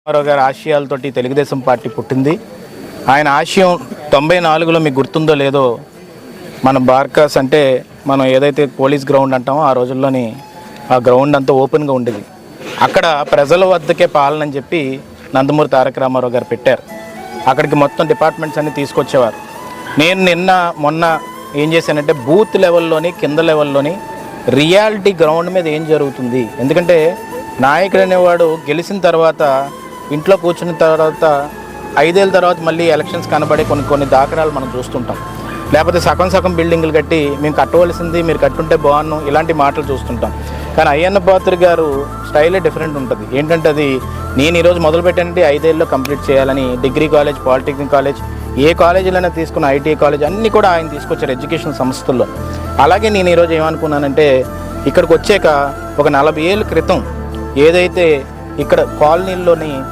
రామారావు గారి ఆశయాలతోటి తెలుగుదేశం పార్టీ పుట్టింది. ఆయన ఆశయం 94లో మీకు గుర్తుందో లేదో, మన బార్కాస్ అంటే మనం ఏదైతే పోలీస్ గ్రౌండ్ అంటామో ఆ రోజుల్లోని ఆ గ్రౌండ్ అంతా ఓపెన్గా ఉండేది. అక్కడ ప్రజల వద్దకే పాలన అని చెప్పి నందమూరి తారక రామారావు గారు పెట్టారు. అక్కడికి మొత్తం డిపార్ట్మెంట్స్ అన్నీ తీసుకొచ్చేవారు. నేను మొన్న ఏం చేశానంటే బూత్ లెవెల్లోని కింద లెవెల్లోని రియాలిటీ గ్రౌండ్ మీద ఏం జరుగుతుంది, ఎందుకంటే నాయకుడు అనేవాడు గెలిచిన తర్వాత ఇంట్లో కూర్చున్న తర్వాత 5 ఏళ్ళ తర్వాత మళ్ళీ ఎలక్షన్స్ కనబడే కొన్ని దాఖలాలు మనం చూస్తుంటాం. లేకపోతే సగం బిల్డింగులు కట్టి మేము కట్టవలసింది మీరు కట్టుంటే బాగున్నాను ఇలాంటి మాటలు చూస్తుంటాం. కానీ అయ్యన్న పాత్రుడు గారు స్టైలే డిఫరెంట్ ఉంటుంది. ఏంటంటే అది నేను ఈరోజు మొదలుపెట్టానంటే 5 ఏళ్ళలో కంప్లీట్ చేయాలని డిగ్రీ కాలేజ్, పాలిటెక్నిక్ కాలేజ్, ఏ కాలేజీలోనే తీసుకున్న ఐటీ కాలేజ్ అన్నీ కూడా ఆయన తీసుకొచ్చారు ఎడ్యుకేషన్ సంస్థల్లో. అలాగే నేను ఈరోజు ఏమనుకున్నానంటే ఇక్కడికి వచ్చాక ఒక 40 ఏళ్ళ క్రితం ఏదైతే ఇక్కడ కాలనీల్లోని